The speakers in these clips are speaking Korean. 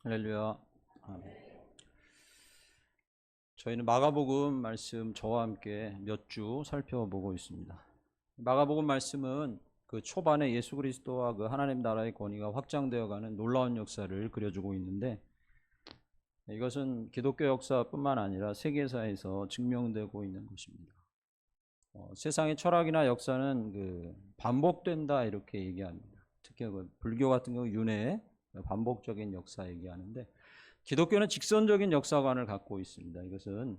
할렐루야. 아멘. 저희는 마가복음 말씀 저와 함께 몇 주 살펴보고 있습니다. 마가복음 말씀은 그 초반에 예수 그리스도와 그 하나님 나라의 권위가 확장되어가는 놀라운 역사를 그려주고 있는데, 이것은 기독교 역사뿐만 아니라 세계사에서 증명되고 있는 것입니다. 세상의 철학이나 역사는 반복된다 이렇게 얘기합니다. 특히 불교 같은 경우 윤회, 반복적인 역사 얘기하는데, 기독교는 직선적인 역사관을 갖고 있습니다. 이것은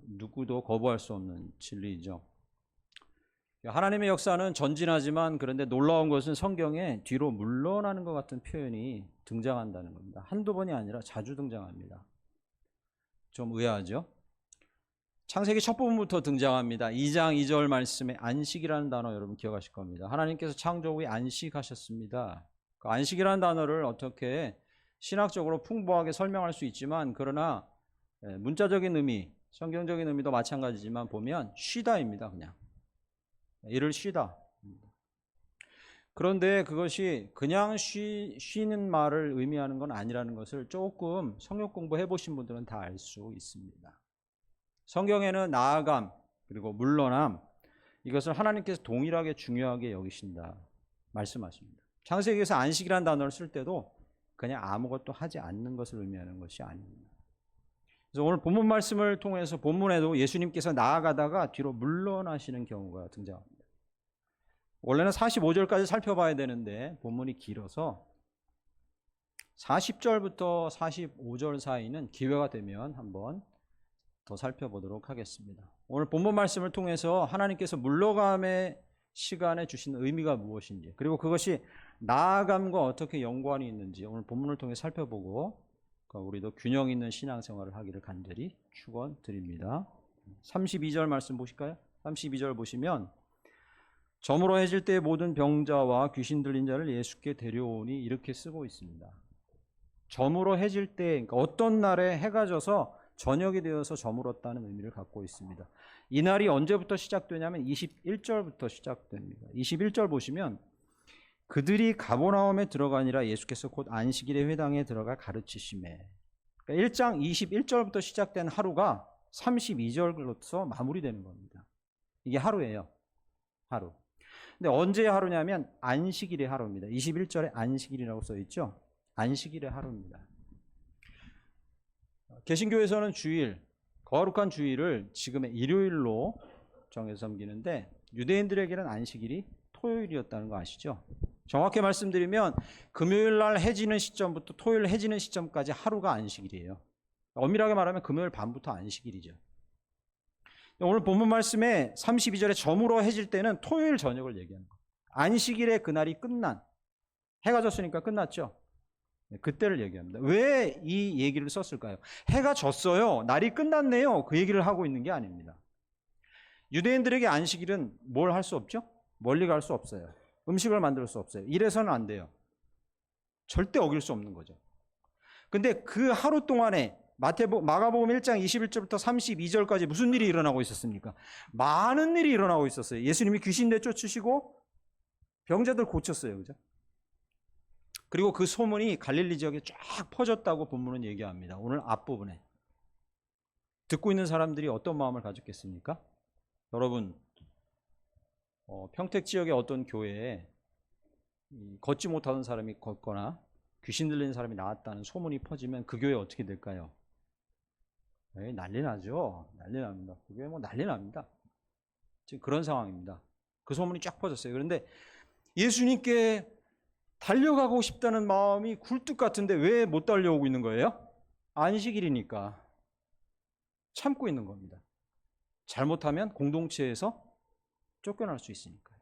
누구도 거부할 수 없는 진리이죠. 하나님의 역사는 전진하지만, 그런데 놀라운 것은 성경에 뒤로 물러나는 것 같은 표현이 등장한다는 겁니다. 한두 번이 아니라 자주 등장합니다. 좀 의아하죠? 창세기 첫 부분부터 등장합니다. 2장 2절 말씀에 안식이라는 단어 여러분 기억하실 겁니다. 하나님께서 창조 후에 안식하셨습니다. 그 안식이라는 단어를 어떻게 신학적으로 풍부하게 설명할 수 있지만, 그러나 문자적인 의미, 성경적인 의미도 마찬가지지만 보면 쉬다입니다. 그냥 일을 쉬다. 그런데 그것이 그냥 쉬는 말을 의미하는 건 아니라는 것을 조금 성경 공부해 보신 분들은 다 알 수 있습니다. 성경에는 나아감 그리고 물러남, 이것을 하나님께서 동일하게 중요하게 여기신다 말씀하십니다. 창세기에서 안식이라는 단어를 쓸 때도 그냥 아무것도 하지 않는 것을 의미하는 것이 아닙니다. 그래서 오늘 본문 말씀을 통해서 본문에도 예수님께서 나아가다가 뒤로 물러나시는 경우가 등장합니다. 원래는 45절까지 살펴봐야 되는데 본문이 길어서 40절부터 45절 사이는 기회가 되면 한번 더 살펴보도록 하겠습니다. 오늘 본문 말씀을 통해서 하나님께서 물러감의 시간에 주신 의미가 무엇인지, 그리고 그것이 나아감과 어떻게 연관이 있는지 오늘 본문을 통해 살펴보고, 우리도 균형 있는 신앙생활을 하기를 간절히 축원드립니다. 32절 말씀 보실까요? 32절 보시면 저물어 해질 때 모든 병자와 귀신 들린 자를 예수께 데려오니 이렇게 쓰고 있습니다. 저물어 해질 때, 그러니까 어떤 날에 해가 져서 저녁이 되어서 저물었다는 의미를 갖고 있습니다. 이 날이 언제부터 시작되냐면 21절부터 시작됩니다. 21절 보시면 그들이 가버나움에 들어가니라 예수께서 곧 안식일의 회당에 들어가 가르치시매. 그러니까 1장 21절부터 시작된 하루가 32절로서 마무리되는 겁니다. 이게 하루예요. 하루. 근데 언제의 하루냐면 안식일의 하루입니다. 21절에 안식일이라고 써 있죠. 안식일의 하루입니다. 개신교에서는 주일, 거룩한 주일을 지금의 일요일로 정해서 섬기는데, 유대인들에게는 안식일이 토요일이었다는 거 아시죠? 정확히 말씀드리면 금요일 날 해지는 시점부터 토요일 해지는 시점까지 하루가 안식일이에요. 엄밀하게 말하면 금요일 밤부터 안식일이죠. 오늘 본문 말씀에 32절에 저물어 해질 때는 토요일 저녁을 얘기하는 거예요. 안식일의 그날이 끝난, 해가 졌으니까 끝났죠. 그때를 얘기합니다. 왜 이 얘기를 썼을까요? 해가 졌어요, 날이 끝났네요, 그 얘기를 하고 있는 게 아닙니다. 유대인들에게 안식일은 뭘 할 수 없죠? 멀리 갈 수 없어요. 음식을 만들 수 없어요. 이래서는 안 돼요. 절대 어길 수 없는 거죠. 근데 그 하루 동안에 마가복음 1장 21절부터 32절까지 무슨 일이 일어나고 있었습니까? 많은 일이 일어나고 있었어요. 예수님이 귀신 내쫓으시고 병자들 고쳤어요. 그죠? 그리고 그 소문이 갈릴리 지역에 쫙 퍼졌다고 본문은 얘기합니다. 오늘 앞부분에. 듣고 있는 사람들이 어떤 마음을 가졌겠습니까? 여러분, 평택 지역의 어떤 교회에 걷지 못하던 사람이 걷거나 귀신 들리는 사람이 나왔다는 소문이 퍼지면 그 교회 어떻게 될까요? 난리 나죠. 난리 납니다. 그 교회 난리 납니다. 지금 그런 상황입니다. 그 소문이 쫙 퍼졌어요. 그런데 예수님께 달려가고 싶다는 마음이 굴뚝 같은데 왜 못 달려오고 있는 거예요? 안식일이니까 참고 있는 겁니다. 잘못하면 공동체에서 쫓겨날 수 있으니까요.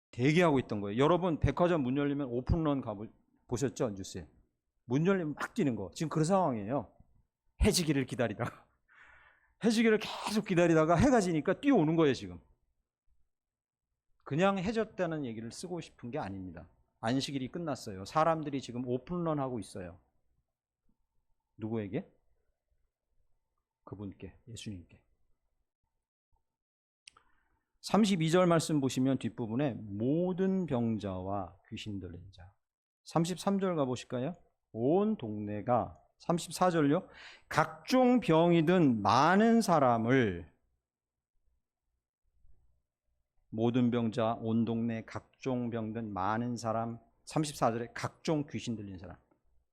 대기하고 있던 거예요. 여러분, 백화점 문 열리면 오픈런 보셨죠? 뉴스에. 문 열리면 막 뛰는 거. 지금 그런 상황이에요. 해지기를 기다리다가. 해지기를 계속 기다리다가 해가 지니까 뛰어오는 거예요, 지금. 그냥 해졌다는 얘기를 쓰고 싶은 게 아닙니다. 안식일이 끝났어요. 사람들이 지금 오픈런 하고 있어요. 누구에게? 그분께, 예수님께. 32절 말씀 보시면 뒷부분에 모든 병자와 귀신 들린 자. 33절 가보실까요? 온 동네가 34절요. 각종 병이든 많은 사람을 모든 병자 온 동네 각종 병든 많은 사람 34절에 각종 귀신 들린 사람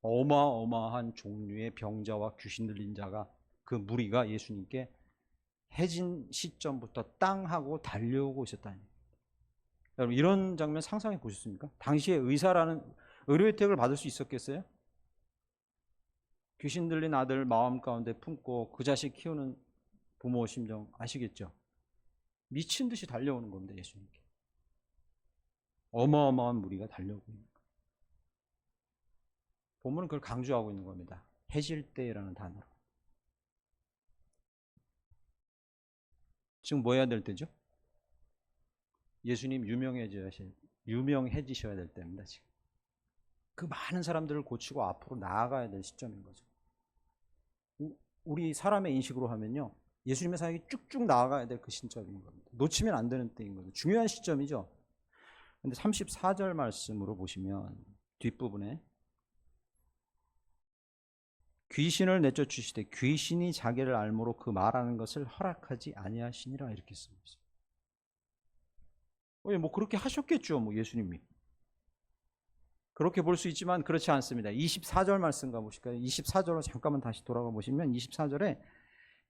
어마어마한 종류의 병자와 귀신 들린 자가 그 무리가 예수님께 해진 시점부터 땅하고 달려오고 있었다는 얘기입니다. 여러분 이런 장면 상상해 보셨습니까? 당시에 의사라는 의료 혜택을 받을 수 있었겠어요? 귀신 들린 아들 마음 가운데 품고 그 자식 키우는 부모 심정 아시겠죠? 미친 듯이 달려오는 겁니다. 예수님께. 어마어마한 무리가 달려오고 있는 거예요. 본문은 그걸 강조하고 있는 겁니다. 해질 때라는 단어로. 지금 뭐 해야 될 때죠? 예수님 유명해지셔야 될 때입니다. 지금. 그 많은 사람들을 고치고 앞으로 나아가야 될 시점인 거죠. 우리 사람의 인식으로 하면요. 예수님의 사역이 쭉쭉 나아가야 될 그 시점인 겁니다. 놓치면 안 되는 때인 거죠. 중요한 시점이죠. 그런데 34절 말씀으로 보시면 뒷부분에 귀신을 내쫓으시되 귀신이 자기를 알므로 그 말하는 것을 허락하지 아니하시니라 이렇게 쓰고 있습니다. 뭐 그렇게 하셨겠죠. 뭐 예수님이. 그렇게 볼 수 있지만 그렇지 않습니다. 24절 말씀 가보실까요? 24절로 잠깐만 다시 돌아가 보시면 24절에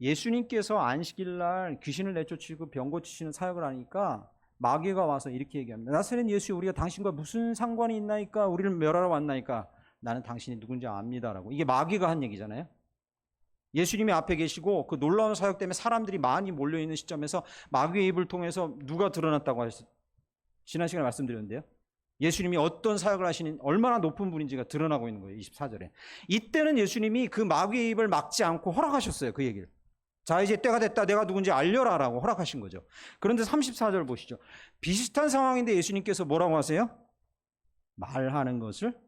예수님께서 안식일 날 귀신을 내쫓으시고 병 고치시는 사역을 하니까 마귀가 와서 이렇게 얘기합니다. 나사렛 예수 우리가 당신과 무슨 상관이 있나이까? 우리를 멸하러 왔나이까? 나는 당신이 누군지 압니다라고. 이게 마귀가 한 얘기잖아요. 예수님이 앞에 계시고 그 놀라운 사역 때문에 사람들이 많이 몰려있는 시점에서 마귀의 입을 통해서 누가 드러났다고 하셨어요? 지난 시간에 말씀드렸는데요. 예수님이 어떤 사역을 하시는 얼마나 높은 분인지가 드러나고 있는 거예요. 24절에. 이때는 예수님이 그 마귀의 입을 막지 않고 허락하셨어요. 그 얘기를. 자 이제 때가 됐다. 내가 누군지 알려라 라고 허락하신 거죠. 그런데 34절 보시죠. 비슷한 상황인데 예수님께서 뭐라고 하세요? 말하는 것을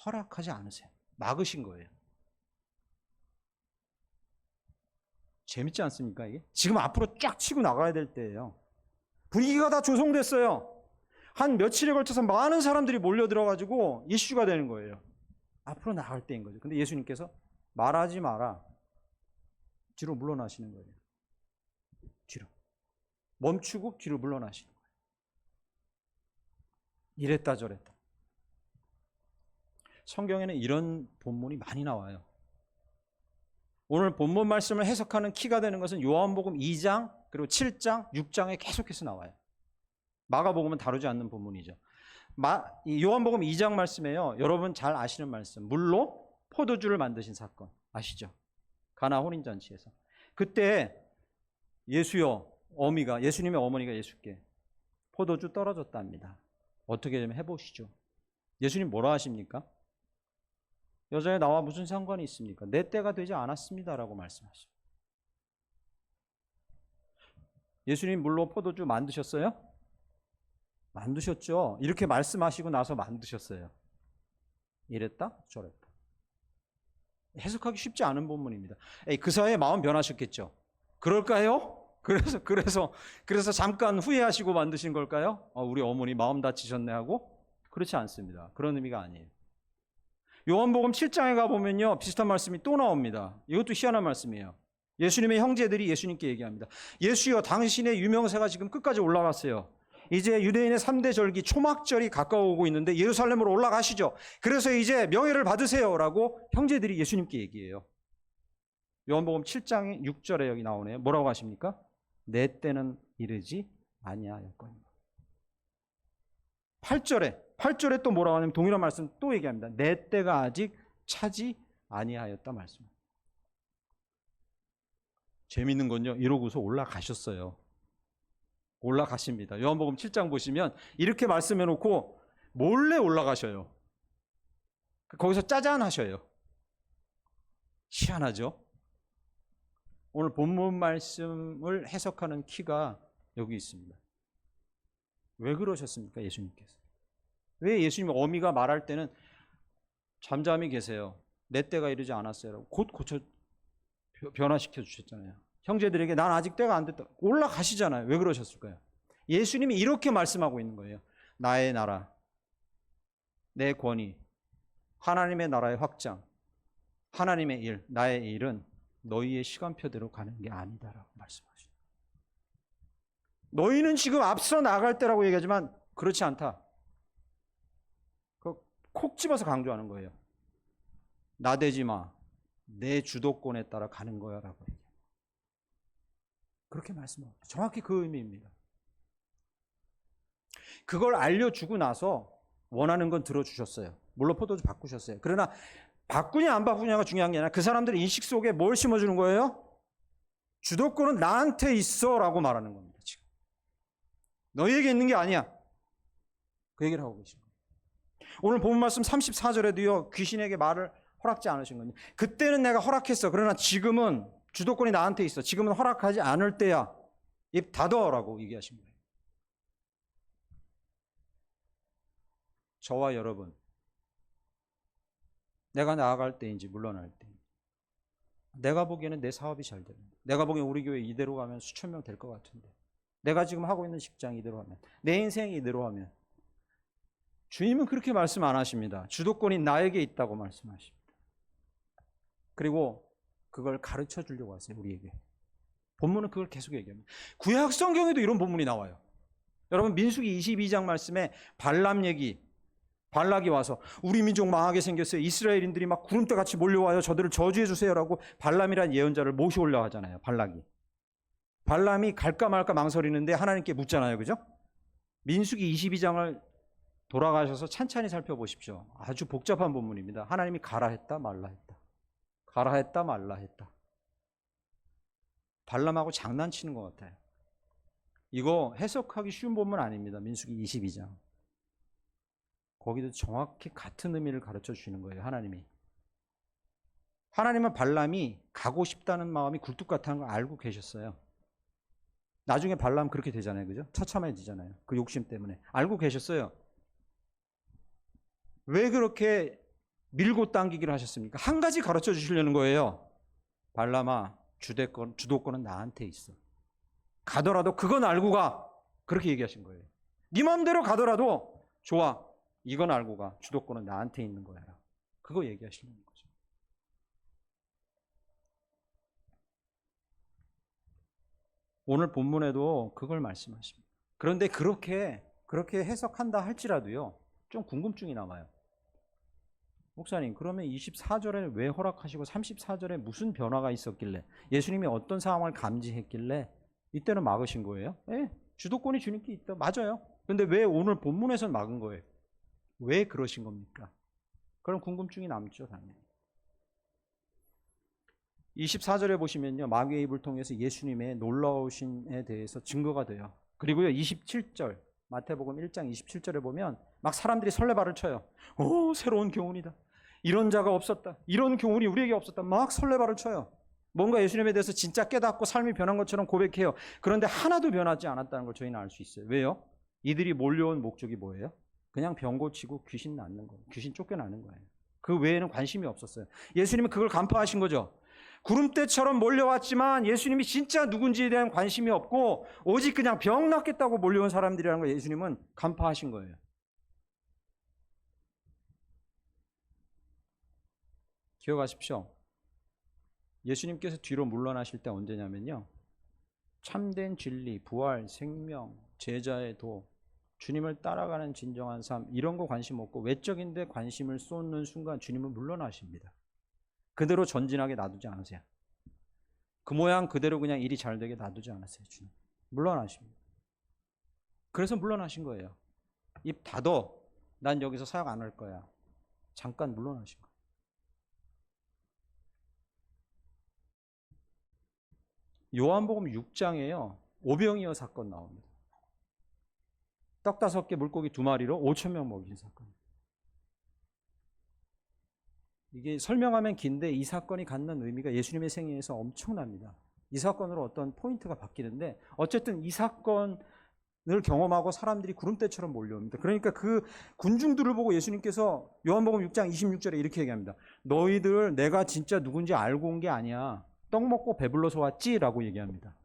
허락하지 않으세요. 막으신 거예요. 재밌지 않습니까 이게? 지금 앞으로 쫙 치고 나가야 될 때예요. 분위기가 다 조성됐어요. 한 며칠에 걸쳐서 많은 사람들이 몰려들어가지고 이슈가 되는 거예요. 앞으로 나갈 때인 거죠. 근데 예수님께서 말하지 마라. 뒤로 물러나시는 거예요. 뒤로. 멈추고 뒤로 물러나시는 거예요. 이랬다 저랬다. 성경에는 이런 본문이 많이 나와요. 오늘 본문 말씀을 해석하는 키가 되는 것은 요한복음 2장 그리고 7장, 6장에 계속해서 나와요. 마가복음은 다루지 않는 본문이죠. 요한복음 2장 말씀에요. 여러분 잘 아시는 말씀. 물로 포도주를 만드신 사건 아시죠? 가나 혼인잔치에서. 그때 예수님의 어머니가 예수께 포도주 떨어졌답니다. 어떻게 좀 해보시죠. 예수님 뭐라 하십니까? 여자애 나와 무슨 상관이 있습니까? 내 때가 되지 않았습니다라고 말씀하십니다. 예수님 물로 포도주 만드셨어요? 만드셨죠. 이렇게 말씀하시고 나서 만드셨어요. 이랬다 저랬다. 해석하기 쉽지 않은 본문입니다. 그 사이에 마음 변하셨겠죠. 그럴까요? 그래서 잠깐 후회하시고 만드신 걸까요? 우리 어머니 마음 다치셨네 하고? 그렇지 않습니다. 그런 의미가 아니에요. 요한복음 7장에 가보면요 비슷한 말씀이 또 나옵니다. 이것도 희한한 말씀이에요. 예수님의 형제들이 예수님께 얘기합니다. 예수여 당신의 유명세가 지금 끝까지 올라갔어요. 이제 유대인의 3대 절기 초막절이 가까워오고 있는데 예루살렘으로 올라가시죠. 그래서 이제 명예를 받으세요 라고 형제들이 예수님께 얘기해요. 요한복음 7장 6절에 여기 나오네요. 뭐라고 하십니까? 내 때는 이르지 아니하였거니와. 8절에 또 뭐라고 하냐면 동일한 말씀 또 얘기합니다. 내 때가 아직 차지 아니하였다 말씀. 재밌는 건요. 이러고서 올라가셨어요. 올라가십니다. 요한복음 7장 보시면 이렇게 말씀해 놓고 몰래 올라가셔요. 거기서 짜잔 하셔요. 희한하죠? 오늘 본문 말씀을 해석하는 키가 여기 있습니다. 왜 그러셨습니까? 예수님께서. 왜 예수님 어미가 말할 때는 잠잠히 계세요. 내 때가 이르지 않았어요. 곧 변화시켜 주셨잖아요. 형제들에게 난 아직 때가 안 됐다. 올라가시잖아요. 왜 그러셨을까요? 예수님이 이렇게 말씀하고 있는 거예요. 나의 나라, 내 권위, 하나님의 나라의 확장, 하나님의 일, 나의 일은 너희의 시간표대로 가는 게 아니다라고 말씀하십니다. 너희는 지금 앞서 나갈 때라고 얘기하지만 그렇지 않다. 콕 집어서 강조하는 거예요. 나대지 마. 내 주도권에 따라 가는 거야 라고 얘기해요. 그렇게 말씀하고 정확히 그 의미입니다. 그걸 알려주고 나서 원하는 건 들어주셨어요. 물론 포도주 바꾸셨어요. 그러나 바꾸냐 안 바꾸냐가 중요한 게 아니라 그 사람들의 인식 속에 뭘 심어주는 거예요? 주도권은 나한테 있어 라고 말하는 겁니다. 지금 너희에게 있는 게 아니야. 그 얘기를 하고 계신 거예요. 오늘 본 말씀 34절에도요. 귀신에게 말을 허락지 않으신 거예요. 그때는 내가 허락했어. 그러나 지금은 주도권이 나한테 있어. 지금은 허락하지 않을 때야. 입 닫어라고 얘기하신 거예요. 저와 여러분, 내가 나아갈 때인지 물러날 때인지, 내가 보기에는 내 사업이 잘 되는데, 내가 보기엔 우리 교회 이대로 가면 수천 명 될 것 같은데, 내가 지금 하고 있는 직장 이대로 하면, 내 인생이 이대로 하면, 주님은 그렇게 말씀 안 하십니다. 주도권이 나에게 있다고 말씀하십니다. 그리고 그걸 가르쳐 주려고 하세요, 우리에게. 본문은 그걸 계속 얘기합니다. 구약 성경에도 이런 본문이 나와요. 여러분, 민수기 22장 말씀에 발람 얘기, 발락이 와서 우리 민족 망하게 생겼어요. 이스라엘인들이 막 구름대같이 몰려와요. 저들을 저주해 주세요라고 발람이란 예언자를 모셔올려 하잖아요. 발람이 갈까 말까 망설이는데 하나님께 묻잖아요. 그죠? 민수기 22장을 돌아가셔서 찬찬히 살펴보십시오. 아주 복잡한 본문입니다. 하나님이 가라 했다 말라 했다. 가라 했다 말라 했다. 발람하고 장난치는 것 같아요. 이거 해석하기 쉬운 본문 아닙니다. 민수기 22장. 거기도 정확히 같은 의미를 가르쳐 주시는 거예요. 하나님은 발람이 가고 싶다는 마음이 굴뚝 같다는 걸 알고 계셨어요. 나중에 발람 그렇게 되잖아요. 그죠? 처참해지잖아요. 그 욕심 때문에. 알고 계셨어요. 왜 그렇게 밀고 당기기를 하셨습니까? 한 가지 가르쳐 주시려는 거예요. 발람아, 주도권은 나한테 있어. 가더라도 그건 알고 가. 그렇게 얘기하신 거예요. 네 마음대로 가더라도 좋아. 이건 알고 가. 주도권은 나한테 있는 거야. 그거 얘기하시는 거죠. 오늘 본문에도 그걸 말씀하십니다. 그런데 그렇게 해석한다 할지라도요. 좀 궁금증이 남아요. 목사님, 그러면 24절에 왜 허락하시고 34절에 무슨 변화가 있었길래, 예수님이 어떤 상황을 감지했길래 이때는 막으신 거예요? 네, 주도권이 주님께 있다. 맞아요. 그런데 왜 오늘 본문에서는 막은 거예요? 왜 그러신 겁니까? 그런 궁금증이 남죠, 당연히. 24절에 보시면요, 마귀의 입을 통해서 예수님의 놀라우심에 대해서 증거가 돼요. 그리고요, 27절, 마태복음 1장 27절에 보면 막 사람들이 설레발을 쳐요. 오, 새로운 교훈이다. 이런 자가 없었다. 이런 교훈이 우리에게 없었다. 막 설레발을 쳐요. 뭔가 예수님에 대해서 진짜 깨닫고 삶이 변한 것처럼 고백해요. 그런데 하나도 변하지 않았다는 걸 저희는 알 수 있어요. 왜요? 이들이 몰려온 목적이 뭐예요? 그냥 병 고치고 귀신 낫는 거예요. 귀신 쫓겨나는 거예요. 그 외에는 관심이 없었어요. 예수님은 그걸 간파하신 거죠. 구름대처럼 몰려왔지만 예수님이 진짜 누군지에 대한 관심이 없고 오직 그냥 병 낫겠다고 몰려온 사람들이라는 걸 예수님은 간파하신 거예요. 기억하십시오. 예수님께서 뒤로 물러나실 때 언제냐면요, 참된 진리, 부활, 생명, 제자의 도, 주님을 따라가는 진정한 삶, 이런 거 관심 없고 외적인 데 관심을 쏟는 순간 주님은 물러나십니다. 그대로 전진하게 놔두지 않으세요. 그 모양 그대로 그냥 일이 잘 되게 놔두지 않으세요. 주님 물러나십니다. 그래서 물러나신 거예요. 입 닫어. 난 여기서 사역 안 할 거야. 잠깐 물러나신 거예요. 요한복음 6장에요. 오병이어 사건 나옵니다. 떡 5개 물고기 2마리로 5,000명 먹인 사건. 이게 설명하면 긴데 이 사건이 갖는 의미가 예수님의 생애에서 엄청납니다. 이 사건으로 어떤 포인트가 바뀌는데 어쨌든 이 사건을 경험하고 사람들이 구름대처럼 몰려옵니다. 그러니까 그 군중들을 보고 예수님께서 요한복음 6장 26절에 이렇게 얘기합니다. 너희들 내가 진짜 누군지 알고 온 게 아니야. 떡 먹고 배불러서 왔지라고 얘기합니다.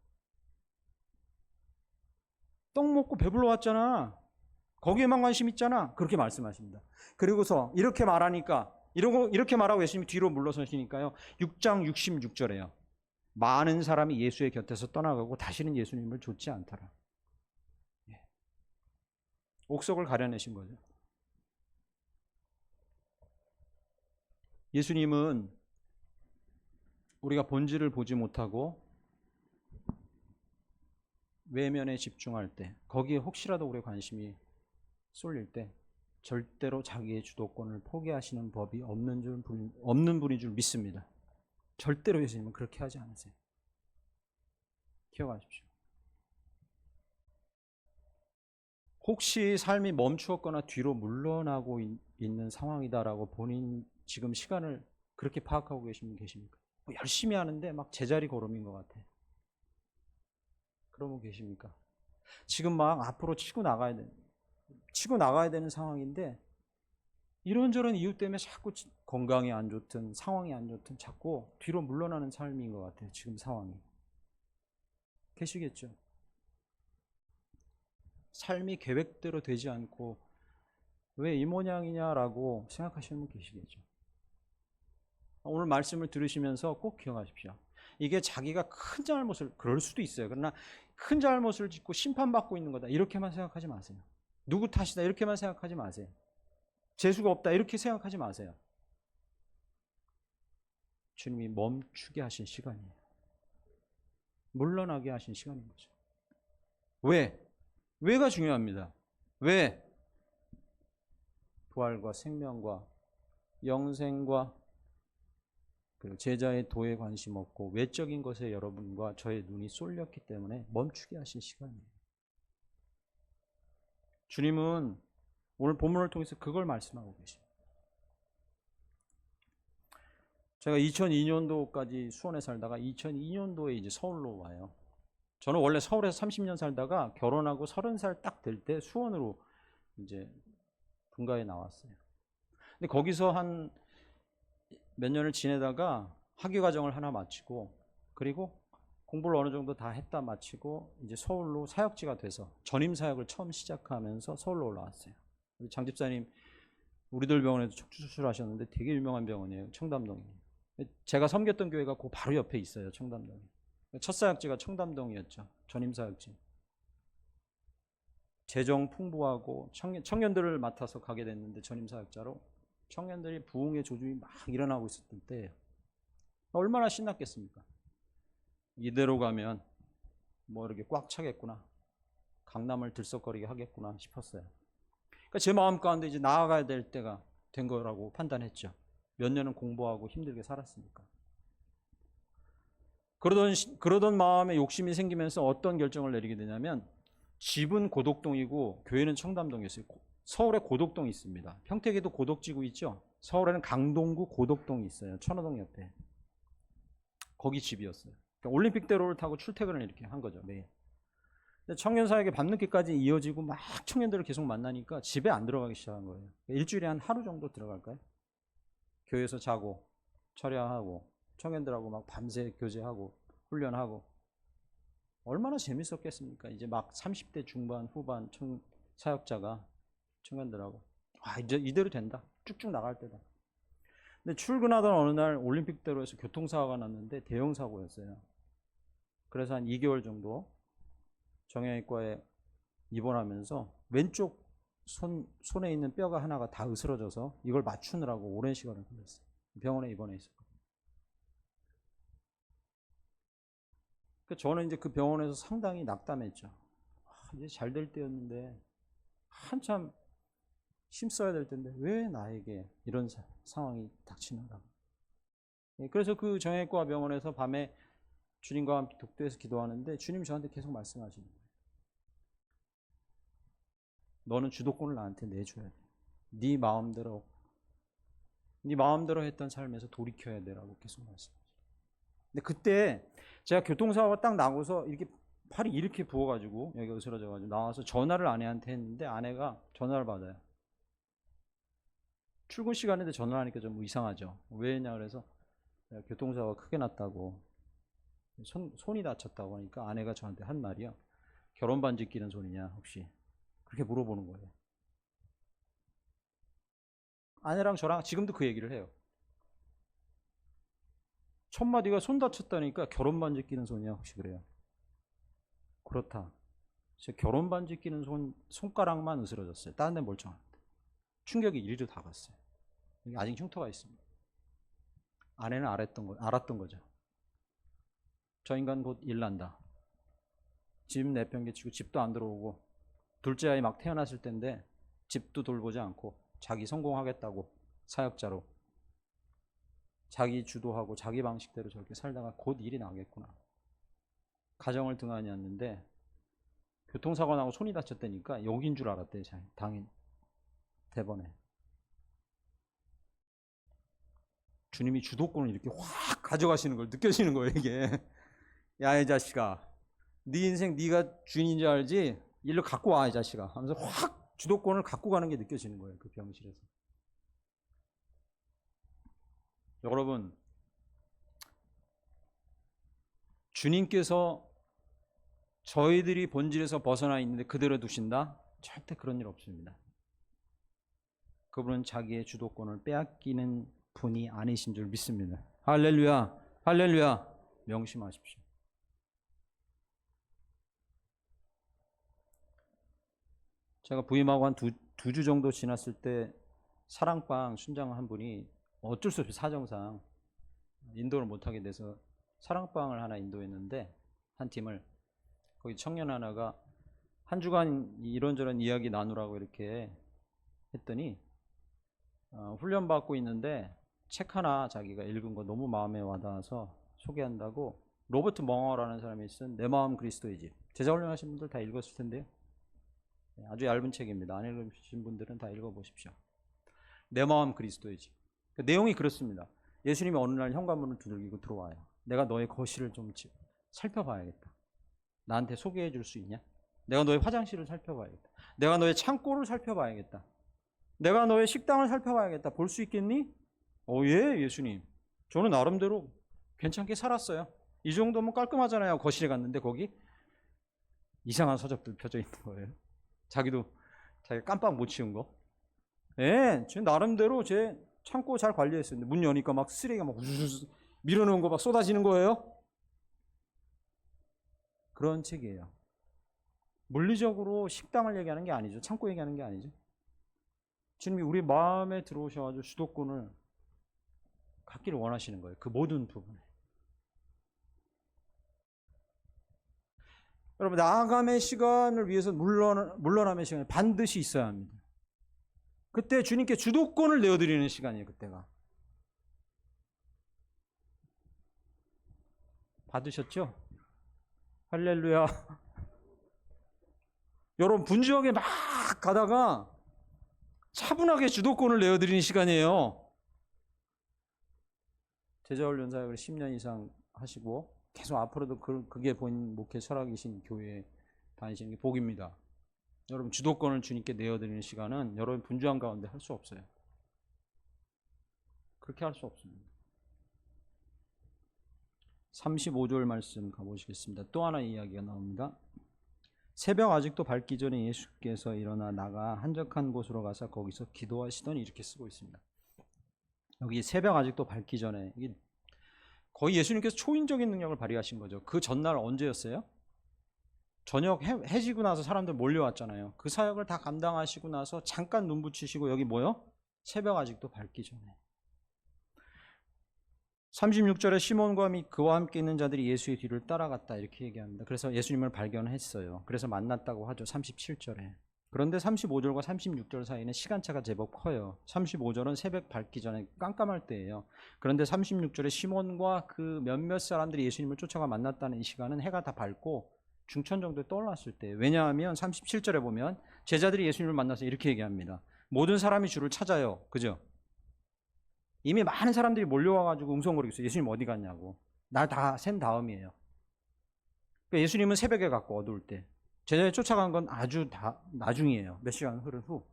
떡 먹고 배불러 왔잖아. 거기에만 관심 있잖아. 그렇게 말씀하십니다. 그리고서 이렇게 말하니까 이렇게 말하고 예수님이 뒤로 물러서시니까요. 6장 66절에요. 많은 사람이 예수의 곁에서 떠나가고 다시는 예수님을 좇지 않더라. 옥석을 가려내신 거죠. 예수님은 우리가 본질을 보지 못하고 외면에 집중할 때, 거기에 혹시라도 우리의 관심이 쏠릴 때 절대로 자기의 주도권을 포기하시는 법이 없는 분인 줄 믿습니다. 절대로 예수님은 그렇게 하지 않으세요. 기억하십시오. 혹시 삶이 멈추었거나 뒤로 물러나고 있는 상황이다라고 본인 지금 시간을 그렇게 파악하고 계십니까? 열심히 하는데 막 제자리 걸음인 것 같아. 그러고 계십니까? 지금 막 앞으로 치고 나가야 되는 상황인데 이런저런 이유 때문에 자꾸 건강이 안 좋든 상황이 안 좋든 자꾸 뒤로 물러나는 삶인 것 같아요. 지금 상황이. 계시겠죠? 삶이 계획대로 되지 않고 왜 이 모양이냐라고 생각하시는 분 계시겠죠? 오늘 말씀을 들으시면서 꼭 기억하십시오. 이게 자기가 큰 잘못을, 그럴 수도 있어요. 그러나 큰 잘못을 짓고 심판받고 있는 거다, 이렇게만 생각하지 마세요. 누구 탓이다, 이렇게만 생각하지 마세요. 재수가 없다, 이렇게 생각하지 마세요. 주님이 멈추게 하신 시간이에요. 물러나게 하신 시간인 거죠. 왜? 왜가 중요합니다. 왜? 부활과 생명과 영생과 그리고 제자의 도에 관심 없고 외적인 것에 여러분과 저의 눈이 쏠렸기 때문에 멈추게 하신 시간이에요. 주님은 오늘 본문을 통해서 그걸 말씀하고 계십니다. 제가 2002년도까지 수원에 살다가 2002년도에 이제 서울로 와요. 저는 원래 서울에서 30년 살다가 결혼하고 30살 딱 될 때 수원으로 이제 분가에 나왔어요. 근데 거기서 한 몇 년을 지내다가 학위 과정을 하나 마치고 그리고 공부를 어느 정도 다 했다 마치고 이제 서울로 사역지가 돼서 전임 사역을 처음 시작하면서 서울로 올라왔어요. 우리 장 집사님 우리들 병원에서 척추 수술하셨는데 되게 유명한 병원이에요. 청담동이. 제가 섬겼던 교회가 그 바로 옆에 있어요. 청담동이. 첫 사역지가 청담동이었죠. 전임 사역지. 재정 풍부하고 청년들을 맡아서 가게 됐는데 전임 사역자로 청년들이 부흥의 조짐이 막 일어나고 있었던 때예요. 얼마나 신났겠습니까? 이대로 가면 뭐 이렇게 꽉 차겠구나, 강남을 들썩거리게 하겠구나 싶었어요. 그러니까 제 마음 가운데 이제 나아가야 될 때가 된 거라고 판단했죠. 몇 년은 공부하고 힘들게 살았으니까. 그러던 마음에 욕심이 생기면서 어떤 결정을 내리게 되냐면, 집은 고덕동이고 교회는 청담동이었어요. 서울에 고덕동이 있습니다. 평택에도 고덕지구 있죠. 서울에는 강동구 고덕동이 있어요. 천호동 옆에. 거기 집이었어요. 그러니까 올림픽대로를 타고 출퇴근을 이렇게 한 거죠, 매일. 청년사역이 밤늦게까지 이어지고 막 청년들을 계속 만나니까 집에 안 들어가기 시작한 거예요. 일주일에 한 하루 정도 들어갈까요? 교회에서 자고 철야하고 청년들하고 막 밤새 교제하고 훈련하고. 얼마나 재밌었겠습니까? 이제 막 30대 중반 후반 사역자가 청년들하고 이제 이대로 된다, 쭉쭉 나갈 때다. 근데 출근하던 어느 날 올림픽대로에서 교통사고가 났는데 대형 사고였어요. 그래서 한 2개월 정도 정형외과에 입원하면서 왼쪽 손에 있는 뼈가 하나가 다 으스러져서 이걸 맞추느라고 오랜 시간을 걸렸어요. 병원에 입원해 있었거든요. 저는 이제 그 병원에서 상당히 낙담했죠. 이제 잘 될 때였는데, 한참 힘써야 될 텐데 왜 나에게 이런 상황이 닥치는가. 그래서 그 정형외과 병원에서 밤에 주님과 함께 독도에서 기도하는데 주님이 저한테 계속 말씀하시는 거예요. 너는 주도권을 나한테 내줘야 돼. 네 마음대로 했던 삶에서 돌이켜야 돼라고 계속 말씀하시죠. 근데 그때 제가 교통사고가 딱 나고서 이렇게 팔이 이렇게 부어가지고 여기가 으스러져가지고 나와서 전화를 아내한테 했는데 아내가 전화를 받아요. 출근 시간인데 전화를 하니까 좀 이상하죠. 왜냐 그래서 교통사고가 크게 났다고, 손이 다쳤다고 하니까 아내가 저한테 한 말이요. 결혼 반지 끼는 손이냐 혹시, 그렇게 물어보는 거예요. 아내랑 저랑 지금도 그 얘기를 해요. 첫 마디가 손 다쳤다니까 결혼 반지 끼는 손이야 혹시 그래요? 그렇다. 제 결혼 반지 끼는 손가락만 으스러졌어요. 다른 데는 멀쩡합니다. 충격이 이리로 다 갔어요. 여기 아직 흉터가 있습니다. 아내는 알았던 거죠. 저 인간 곧 일난다. 집 내팽개치고 집도 안 들어오고 둘째 아이 막 태어났을 텐데 집도 돌보지 않고 자기 성공하겠다고 사역자로 자기 주도하고 자기 방식대로 저렇게 살다가 곧 일이 나겠구나. 가정을 등한히 했는데 교통사고 나고 손이 다쳤다니까 여긴 줄 알았대요. 당연히 대번에 주님이 주도권을 이렇게 확 가져가시는 걸 느껴지는 거예요. 이게 야 이 자식아 네 인생 네가 주인인 줄 알지? 일로 갖고 와 이 자식아 하면서 확 주도권을 갖고 가는 게 느껴지는 거예요. 그 병실에서. 여러분 주님께서 저희들이 본질에서 벗어나 있는데 그대로 두신다? 절대 그런 일 없습니다. 그분은 자기의 주도권을 빼앗기는 분이 아니신 줄 믿습니다. 할렐루야, 할렐루야. 명심하십시오. 제가 부임하고 한 두 주 정도 지났을 때 사랑방 순장 한 분이 어쩔 수 없이 사정상 인도를 못하게 돼서 사랑방을 하나 인도했는데 한 팀을 거기 청년 하나가 한 주간 이런저런 이야기 나누라고 이렇게 했더니 훈련받고 있는데 책 하나 자기가 읽은 거 너무 마음에 와닿아서 소개한다고 로버트 멍어라는 사람이 쓴 내 마음 그리스도의 집. 제자훈련 하신 분들 다 읽었을 텐데요. 아주 얇은 책입니다. 안 읽으신 분들은 다 읽어보십시오. 내 마음 그리스도의 집. 그 내용이 그렇습니다. 예수님이 어느 날 현관문을 두들기고 들어와요. 내가 너의 거실을 좀 살펴봐야겠다. 나한테 소개해 줄 수 있냐? 내가 너의 화장실을 살펴봐야겠다. 내가 너의 창고를 살펴봐야겠다. 내가 너의 식당을 살펴봐야겠다. 볼 수 있겠니? 예, 예수님. 저는 나름대로 괜찮게 살았어요. 이 정도면 깔끔하잖아요. 거실에 갔는데 거기 이상한 서적들 펴져 있는 거예요. 자기가 깜빡 못 치운 거. 예, 제 나름대로 제 창고 잘 관리했어요. 문 여니까 막 쓰레기가 막 우르르 밀어놓은 거 막 쏟아지는 거예요. 그런 책이에요. 물리적으로 식당을 얘기하는 게 아니죠. 창고 얘기하는 게 아니죠. 주님이 우리 마음에 들어오셔가지고 주도권을 갖기를 원하시는 거예요. 그 모든 부분에. 여러분 나아감의 시간을 위해서 물러남의 시간이 반드시 있어야 합니다. 그때 주님께 주도권을 내어드리는 시간이에요. 그때가. 받으셨죠? 할렐루야. 여러분 분주하게 막 가다가 차분하게 주도권을 내어드리는 시간이에요. 제자훈련 사역을 10년 이상 하시고 계속 앞으로도 그게 본인 목회 철학이신 교회에 다니시는 게 복입니다. 여러분 주도권을 주님께 내어드리는 시간은 여러분 분주한 가운데 할 수 없어요. 그렇게 할 수 없습니다. 35절 말씀 가보시겠습니다. 또 하나 이야기가 나옵니다. 새벽 아직도 밝기 전에 예수께서 일어나 나가 한적한 곳으로 가서 거기서 기도하시더니 이렇게 쓰고 있습니다. 여기 새벽 아직도 밝기 전에 거의 예수님께서 초인적인 능력을 발휘하신 거죠. 그 전날 언제였어요? 저녁 해지고 나서 사람들 몰려왔잖아요. 그 사역을 다 감당하시고 나서 잠깐 눈 붙이시고 여기 뭐요? 새벽 아직도 밝기 전에. 36절에 시몬과 및 그와 함께 있는 자들이 예수의 뒤를 따라갔다 이렇게 얘기합니다. 그래서 예수님을 발견했어요. 그래서 만났다고 하죠. 37절에. 그런데 35절과 36절 사이는 시간차가 제법 커요. 35절은 새벽 밝기 전에 깜깜할 때예요. 그런데 36절에 시몬과 그 몇몇 사람들이 예수님을 쫓아가 만났다는 이 시간은 해가 다 밝고 중천 정도에 떠올랐을 때예요. 왜냐하면 37절에 보면 제자들이 예수님을 만나서 이렇게 얘기합니다. 모든 사람이 주를 찾아요. 그죠? 이미 많은 사람들이 몰려와가지고 웅성거리고 있어요. 예수님 어디 갔냐고. 날 다 센 다음이에요. 그러니까 예수님은 새벽에 갔고 어두울 때. 제자들이 쫓아간 건 아주 다 나중이에요. 몇 시간 흐른 후.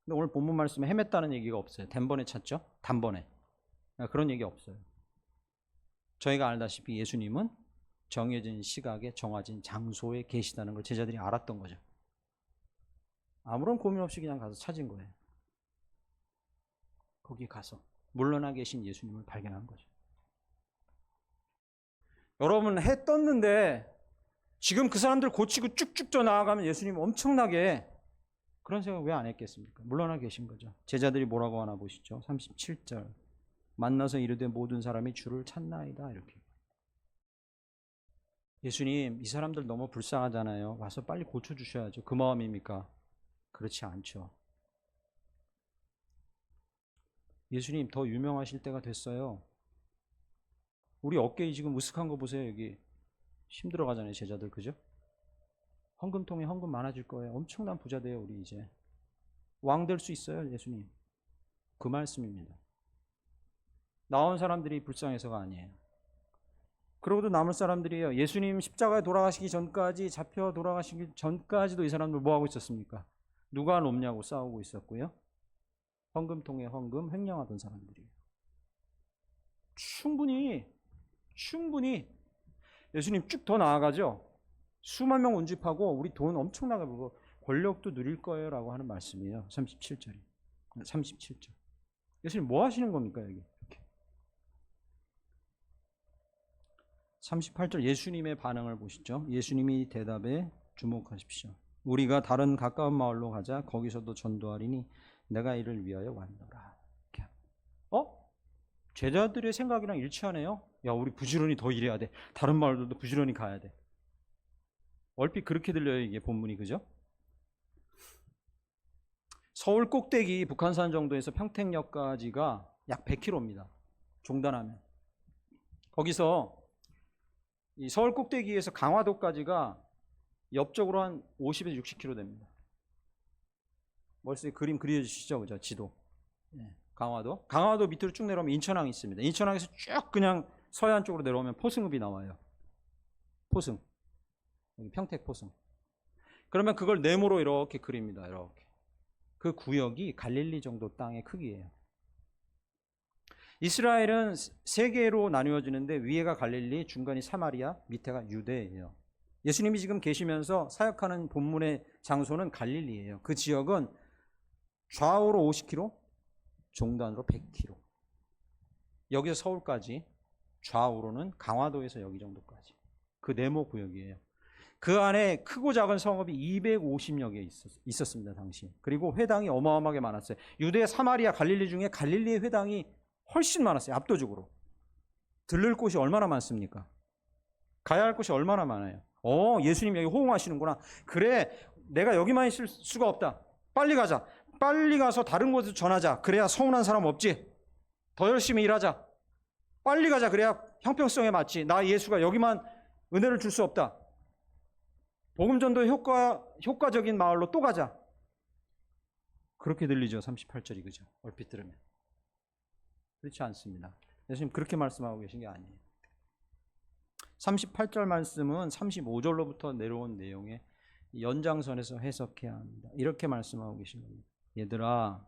근데 오늘 본문 말씀에 헤맸다는 얘기가 없어요. 단번에 찾죠? 단번에. 그런 얘기 없어요. 저희가 알다시피 예수님은 정해진 시각에 정해진 장소에 계시다는 걸 제자들이 알았던 거죠. 아무런 고민 없이 그냥 가서 찾은 거예요. 거기 가서 물러나 계신 예수님을 발견한 거죠. 여러분, 해 떴는데 지금 그 사람들 고치고 쭉쭉 더 나아가면 예수님 엄청나게 그런 생각 왜 안 했겠습니까? 물러나 계신 거죠. 제자들이 뭐라고 하나 보시죠. 37절. 만나서 이르되 모든 사람이 주를 찾나이다. 이렇게. 예수님, 이 사람들 너무 불쌍하잖아요. 와서 빨리 고쳐주셔야죠. 그 마음입니까? 그렇지 않죠. 예수님, 더 유명하실 때가 됐어요. 우리 어깨에 지금 으슥한 거 보세요. 여기 힘들어 가잖아요. 제자들, 그죠? 헌금통에 헌금 많아질 거예요. 엄청난 부자 돼요. 우리 이제 왕 될 수 있어요. 예수님. 그 말씀입니다. 나온 사람들이 불쌍해서가 아니에요. 그러고도 남을 사람들이에요. 예수님 십자가에 돌아가시기 전까지, 잡혀 돌아가시기 전까지도 이 사람들 뭐 하고 있었습니까? 누가 높냐고 싸우고 있었고요. 헌금통에 헌금 횡령하던 사람들이에요. 충분히 예수님 쭉 더 나아가죠. 수만 명 운집하고 우리 돈 엄청나게 벌고 권력도 누릴 거예요 라고 하는 말씀이에요. 37절이. 37절. 예수님 뭐 하시는 겁니까 여기? 이렇게. 38절 예수님의 반응을 보시죠. 예수님이 대답에 주목하십시오. 우리가 다른 가까운 마을로 가자. 거기서도 전도하리니 내가 이를 위하여 왔노라. 이렇게. 제자들의 생각이랑 일치하네요. 야, 우리 부지런히 더 일해야 돼. 다른 마을들도 부지런히 가야 돼. 얼핏 그렇게 들려요, 이게 본문이, 그죠? 서울 꼭대기 북한산 정도에서 평택역까지가 약 100km입니다. 종단하면. 거기서 이 서울 꼭대기에서 강화도까지가 옆쪽으로 한 50에서 60km 됩니다. 머릿속에 그림 그려주시죠, 그죠? 지도. 네. 강화도 밑으로 쭉 내려오면 인천항이 있습니다. 인천항에서 쭉 그냥 서해안 쪽으로 내려오면 포승읍이 나와요. 포승. 여기 평택 포승. 그러면 그걸 네모로 이렇게 그립니다. 이렇게. 그 구역이 갈릴리 정도 땅의 크기예요. 이스라엘은 세 개로 나누어지는데 위에가 갈릴리, 중간이 사마리아, 밑에가 유대예요. 예수님이 지금 계시면서 사역하는 본문의 장소는 갈릴리예요. 그 지역은 좌우로 50km, 종단으로 100km. 여기서 서울까지, 좌우로는 강화도에서 여기 정도까지. 그 네모 구역이에요. 그 안에 크고 작은 성읍이 250여 개 있었습니다, 당시. 그리고 회당이 어마어마하게 많았어요. 유대, 사마리아, 갈릴리 중에 갈릴리의 회당이 훨씬 많았어요, 압도적으로. 들를 곳이 얼마나 많습니까? 가야 할 곳이 얼마나 많아요. 예수님 여기 호응하시는구나. 그래, 내가 여기만 있을 수가 없다. 빨리 가자. 빨리 가서 다른 곳에서 전하자. 그래야 서운한 사람 없지. 더 열심히 일하자. 빨리 가자. 그래야 형평성에 맞지. 나 예수가 여기만 은혜를 줄 수 없다. 복음전도 효과적인 마을로 또 가자. 그렇게 들리죠. 38절이, 그죠? 얼핏 들으면. 그렇지 않습니다. 예수님 그렇게 말씀하고 계신 게 아니에요. 38절 말씀은 35절로부터 내려온 내용의 연장선에서 해석해야 합니다. 이렇게 말씀하고 계신 겁니다. 얘들아,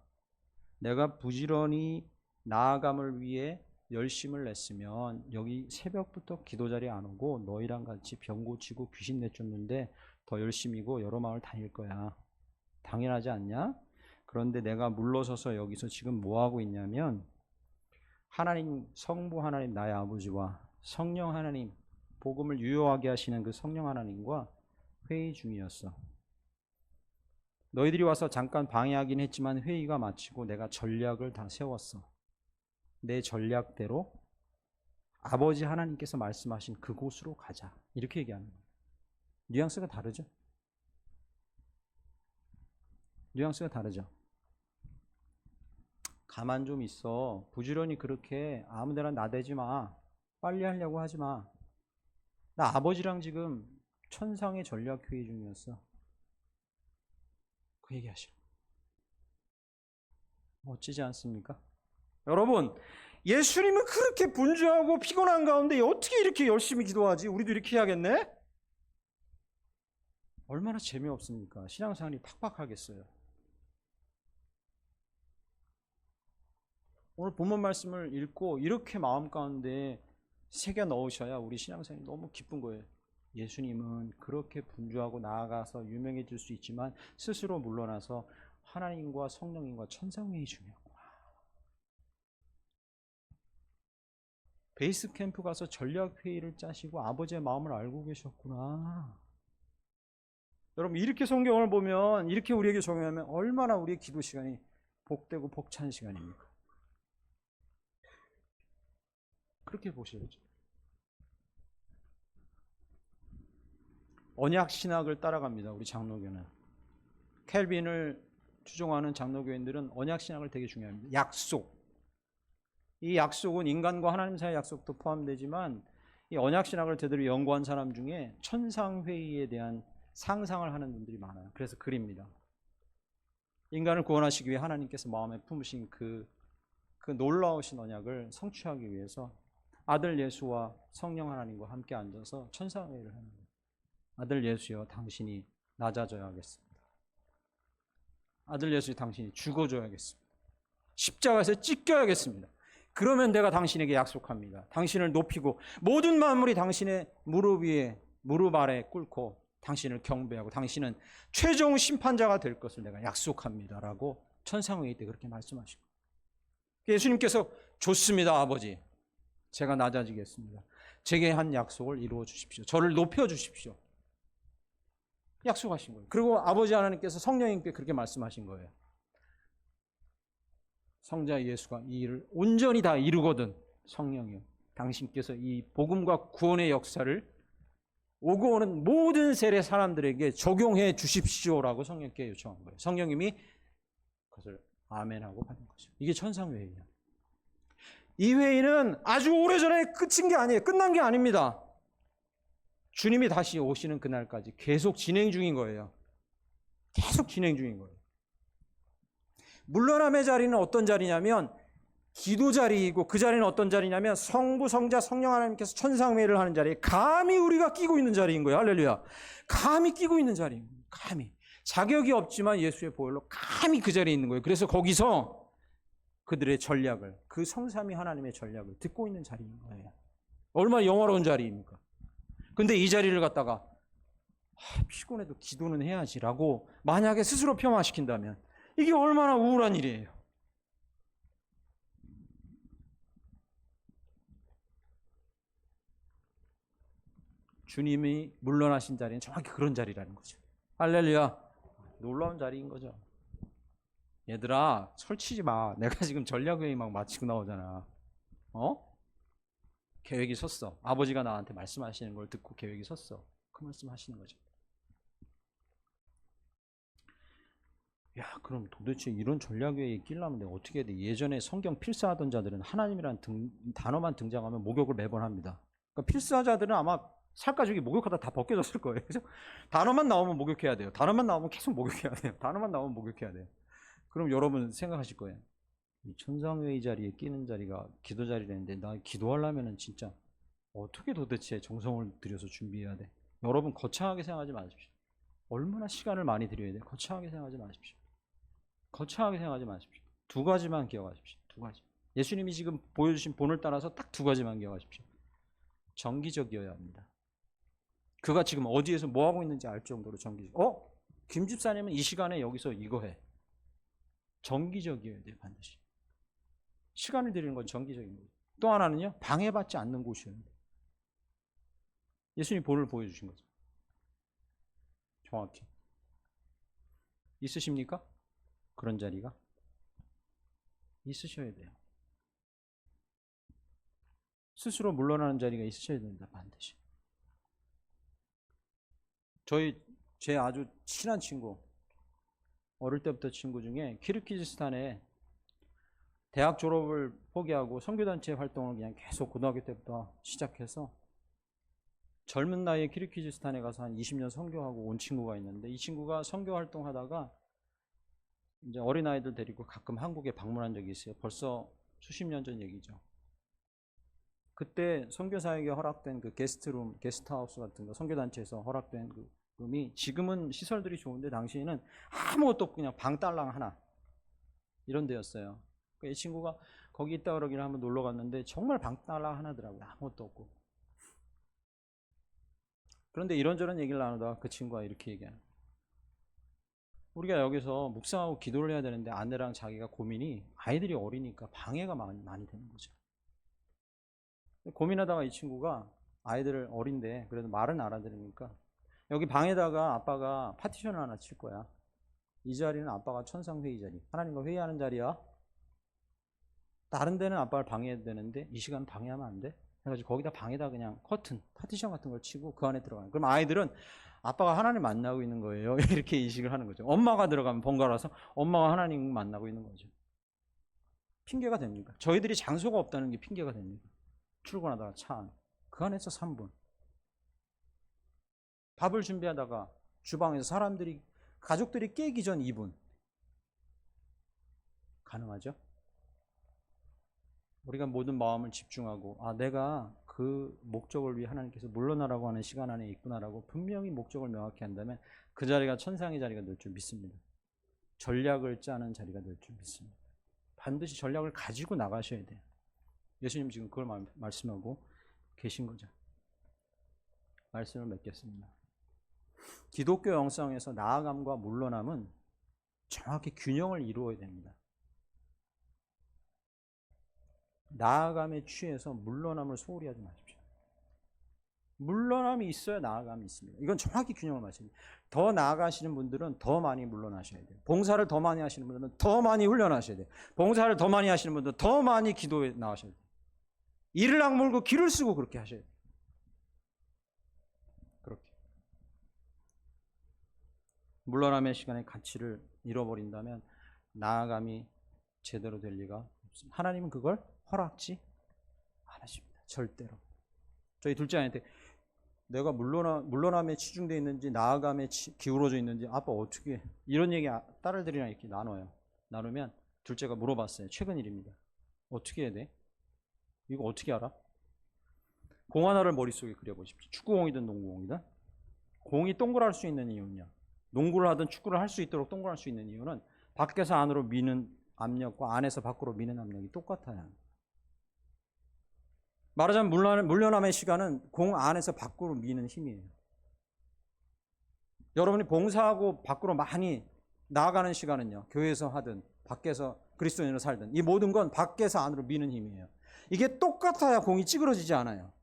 내가 부지런히 나아감을 위해 열심을 냈으면 여기 새벽부터 기도 자리에 안 오고 너희랑 같이 병 고치고 귀신 내쫓는데 더 열심히고 여러 마을 다닐 거야. 당연하지 않냐? 그런데 내가 물러서서 여기서 지금 뭐 하고 있냐면 하나님, 성부 하나님 나의 아버지와 성령 하나님, 복음을 유효하게 하시는 그 성령 하나님과 회의 중이었어. 너희들이 와서 잠깐 방해하긴 했지만 회의가 마치고 내가 전략을 다 세웠어. 내 전략대로 아버지 하나님께서 말씀하신 그곳으로 가자. 이렇게 얘기하는 거예요. 뉘앙스가 다르죠? 뉘앙스가 다르죠? 가만 좀 있어. 부지런히 그렇게 아무데나 나대지 마. 빨리 하려고 하지 마. 나 아버지랑 지금 천상의 전략 회의 중이었어. 그 얘기하시오. 멋지지 않습니까? 여러분, 예수님은 그렇게 분주하고 피곤한 가운데 어떻게 이렇게 열심히 기도하지? 우리도 이렇게 해야겠네? 얼마나 재미없습니까? 신앙생활이 팍팍하겠어요. 오늘 본문 말씀을 읽고 이렇게 마음 가운데 새겨 넣으셔야 우리 신앙생활이 너무 기쁜 거예요. 예수님은 그렇게 분주하고 나아가서 유명해질 수 있지만 스스로 물러나서 하나님과 성령님과 천상회의 중이었구나. 베이스 캠프 가서 전략 회의를 짜시고 아버지의 마음을 알고 계셨구나. 여러분, 이렇게 성경을 보면, 이렇게 우리에게 적용하면 얼마나 우리의 기도 시간이 복되고 벅찬 시간입니까? 그렇게 보셔야죠. 언약 신학을 따라갑니다, 우리 장로교는. 켈빈을 추종하는 장로교인들은 언약 신학을 되게 중요합니다. 약속. 이 약속은 인간과 하나님 사이의 약속도 포함되지만, 이 언약 신학을 제대로 연구한 사람 중에 천상회의에 대한 상상을 하는 분들이 많아요. 그래서 그립니다. 인간을 구원하시기 위해 하나님께서 마음에 품으신 그 놀라우신 언약을 성취하기 위해서 아들 예수와 성령 하나님과 함께 앉아서 천상회의를 합니다. 아들 예수여, 당신이 낮아져야겠습니다. 아들 예수여, 당신이 죽어줘야겠습니다. 십자가에서 찢겨야겠습니다. 그러면 내가 당신에게 약속합니다. 당신을 높이고 모든 만물이 당신의 무릎 위에, 무릎 아래 꿇고 당신을 경배하고 당신은 최종 심판자가 될 것을 내가 약속합니다. 라고 천상회의 때 그렇게 말씀하시고, 예수님께서 좋습니다, 아버지. 제가 낮아지겠습니다. 제게 한 약속을 이루어 주십시오. 저를 높여 주십시오. 약속하신 거예요. 그리고 아버지 하나님께서 성령님께 그렇게 말씀하신 거예요. 성자 예수가 이 일을 온전히 다 이루거든 성령이요, 당신께서 이 복음과 구원의 역사를 오고 오는 모든 세대 사람들에게 적용해 주십시오라고 성령께 요청한 거예요. 성령님이 그것을 아멘하고 받은 거죠. 이게 천상회의예요. 이 회의는 아주 오래전에 끝인 게 아니에요. 끝난 게 아닙니다. 주님이 다시 오시는 그날까지 계속 진행 중인 거예요. 계속 진행 중인 거예요. 물러남의 자리는 어떤 자리냐면 기도 자리이고, 그 자리는 어떤 자리냐면 성부, 성자, 성령 하나님께서 천상회의를 하는 자리에 감히 우리가 끼고 있는 자리인 거예요. 할렐루야. 감히 끼고 있는 자리입니다. 감히. 자격이 없지만 예수의 보혈로 감히 그 자리에 있는 거예요. 그래서 거기서 그들의 전략을, 그 성삼위 하나님의 전략을 듣고 있는 자리인 거예요. 얼마나 영화로운 자리입니까? 근데 이 자리를 갖다가 피곤해도 기도는 해야지라고 만약에 스스로 폄하시킨다면 이게 얼마나 우울한 일이에요. 주님이 물러나신 자리는 정확히 그런 자리라는 거죠. 할렐루야. 놀라운 자리인 거죠. 얘들아, 설치지 마. 내가 지금 전략회의 막 마치고 나오잖아. 계획이 섰어. 아버지가 나한테 말씀하시는 걸 듣고 계획이 섰어. 그 말씀 하시는 거죠. 야, 그럼 도대체 이런 전략회의에 끼려면 내가 어떻게 해야 돼? 예전에 성경 필사하던 자들은 하나님이라는 단어만 등장하면 목욕을 매번 합니다. 그러니까 필사자들은 아마 살가죽이 목욕하다 다 벗겨졌을 거예요. 그죠? 단어만 나오면 목욕해야 돼요. 단어만 나오면 계속 목욕해야 돼요. 단어만 나오면 목욕해야 돼요. 그럼 여러분 생각하실 거예요. 이 천상회의 자리에 끼는 자리가 기도 자리라는데 나 기도하려면 진짜 어떻게 도대체 정성을 들여서 준비해야 돼? 여러분 거창하게 생각하지 마십시오. 얼마나 시간을 많이 들여야 돼? 거창하게 생각하지 마십시오. 거창하게 생각하지 마십시오. 두 가지만 기억하십시오. 두 가지. 예수님이 지금 보여주신 본을 따라서 딱 두 가지만 기억하십시오. 정기적이어야 합니다. 그가 지금 어디에서 뭐 하고 있는지 알 정도로 정기적. 김 집사님은 이 시간에 여기서 이거 해. 정기적이어야 돼요, 반드시. 시간을 들이는 건 정기적인 거예요. 또 하나는요, 방해받지 않는 곳이어야 돼요. 예수님 본을 보여주신 거죠. 정확히. 있으십니까? 그런 자리가? 있으셔야 돼요. 스스로 물러나는 자리가 있으셔야 됩니다, 반드시. 제 아주 친한 친구, 어릴 때부터 친구 중에 키르기즈스탄에 대학 졸업을 포기하고 선교단체 활동을 그냥 계속 고등학교 때부터 시작해서 젊은 나이에 키르기즈스탄에 가서 한 20년 선교하고 온 친구가 있는데, 이 친구가 선교 활동하다가 이제 어린아이들 데리고 가끔 한국에 방문한 적이 있어요. 벌써 수십 년 전 얘기죠. 그때 선교사에게 허락된 그 게스트룸, 게스트하우스 같은 거, 선교단체에서 허락된 그 룸이 지금은 시설들이 좋은데 당시에는 아무것도 없고 그냥 방딸랑 하나 이런 데였어요. 이 친구가 거기 있다 그러기를 한번 놀러 갔는데 정말 방딸랑 하나더라고요. 아무것도 없고. 그런데 이런저런 얘기를 나누다가 그 친구가 이렇게 얘기하는, 우리가 여기서 묵상하고 기도를 해야 되는데 아내랑 자기가 고민이 아이들이 어리니까 방해가 많이 되는 거죠. 고민하다가 이 친구가 아이들 어린데 그래도 말은 알아들으니까 여기 방에다가 아빠가 파티션을 하나 칠 거야. 이 자리는 아빠가 천상회의 자리, 하나님과 회의하는 자리야. 다른 데는 아빠를 방해해도 되는데 이 시간 방해하면 안 돼. 그래가지고 거기다 방에다 그냥 커튼, 파티션 같은 걸 치고 그 안에 들어가요. 그럼 아이들은 아빠가 하나님 만나고 있는 거예요. 이렇게 인식을 하는 거죠. 엄마가 들어가면 번갈아서 엄마가 하나님 만나고 있는 거죠. 핑계가 됩니까? 저희들이 장소가 없다는 게 핑계가 됩니까? 출근하다가 차 안. 그 안에서 3분. 밥을 준비하다가 주방에서 가족들이 깨기 전 2분. 가능하죠? 우리가 모든 마음을 집중하고 내가 그 목적을 위해 하나님께서 물러나라고 하는 시간 안에 있구나라고 분명히 목적을 명확히 한다면 그 자리가 천상의 자리가 될 줄 믿습니다. 전략을 짜는 자리가 될 줄 믿습니다. 반드시 전략을 가지고 나가셔야 돼요. 예수님 지금 그걸 말씀하고 계신 거죠. 말씀을 맺겠습니다. 기독교 영성에서 나아감과 물러남은 정확히 균형을 이루어야 됩니다. 나아감에 취해서 물러남을 소홀히 하지 마십시오. 물러남이 있어야 나아감이 있습니다. 이건 정확히 균형을 맞춥니다. 더 나아가시는 분들은 더 많이 물러나셔야 돼요. 봉사를 더 많이 하시는 분들은 더 많이 훈련하셔야 돼요. 봉사를 더 많이 하시는 분들은 더 많이 기도에 나가셔야 돼요. 이를 악물고 길을 쓰고 그렇게 하셔야 돼요. 그렇게. 물러남의 시간의 가치를 잃어버린다면 나아감이 제대로 될 리가 없습니다. 하나님은 그걸 허락지 않으십니다. 절대로. 저희 둘째 아이한테 내가 물러남에 치중되어 있는지 나아감에 기울어져 있는지 아빠 어떻게 이런 얘기 딸들이랑 이렇게 나눠요. 나누면 둘째가 물어봤어요. 최근 일입니다. 어떻게 해야 돼? 이거 어떻게 알아? 공 하나를 머릿속에 그려보십시오. 축구공이든 농구공이든 공이 동그랄 수 있는 이유는요. 농구를 하든 축구를 할 수 있도록 동그랄 수 있는 이유는 밖에서 안으로 미는 압력과 안에서 밖으로 미는 압력이 똑같아요. 말하자면 물러남의 시간은 공 안에서 밖으로 미는 힘이에요. 여러분이 봉사하고 밖으로 많이 나아가는 시간은요. 교회에서 하든 밖에서 그리스도인으로 살든 이 모든 건 밖에서 안으로 미는 힘이에요. 이게 똑같아야 공이 찌그러지지 않아요.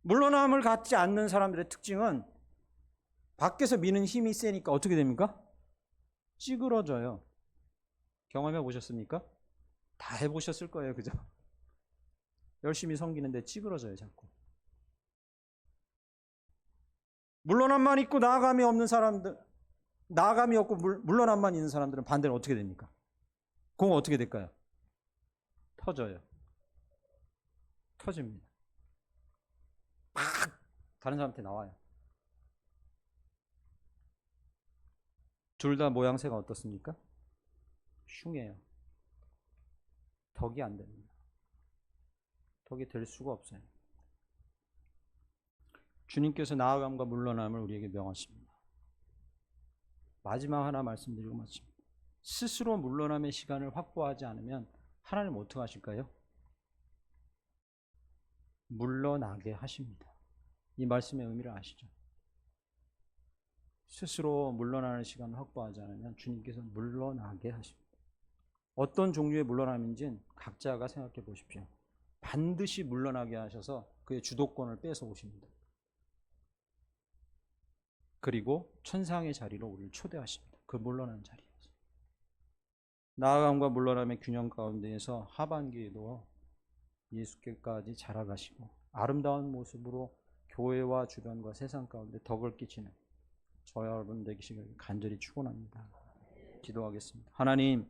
물러남을 갖지 않는 사람들의 특징은 밖에서 미는 힘이 세니까 어떻게 됩니까? 찌그러져요. 경험해 보셨습니까? 다 해보셨을 거예요. 그죠? 열심히 섬기는데 찌그러져요. 자꾸. 물러남만 있고 나아감이 없는 사람들, 나아감이 없고 물러남만 있는 사람들은 반대로 어떻게 됩니까? 공은 어떻게 될까요? 터져요. 터집니다. 막 다른 사람한테 나와요. 둘 다 모양새가 어떻습니까? 흉해요. 덕이 안 됩니다. 덕이 될 수가 없어요. 주님께서 나아감과 물러남을 우리에게 명하십니다. 마지막 하나 말씀드리고 마칩니다. 스스로 물러남의 시간을 확보하지 않으면 하나님 어떻게 하실까요? 물러나게 하십니다. 이 말씀의 의미를 아시죠? 스스로 물러나는 시간을 확보하지 않으면 주님께서 물러나게 하십니다. 어떤 종류의 물러남인지는 각자가 생각해 보십시오. 반드시 물러나게 하셔서 그의 주도권을 뺏어 오십니다. 그리고 천상의 자리로 우리를 초대하십니다. 그 물러나는 자리에서. 나아감과 물러남의 균형 가운데에서 하반기에도 예수께까지 자라가시고 아름다운 모습으로 교회와 주변과 세상 가운데 덕을 끼치는 저와 여러분 되시기를 간절히 축원합니다. 기도하겠습니다. 하나님,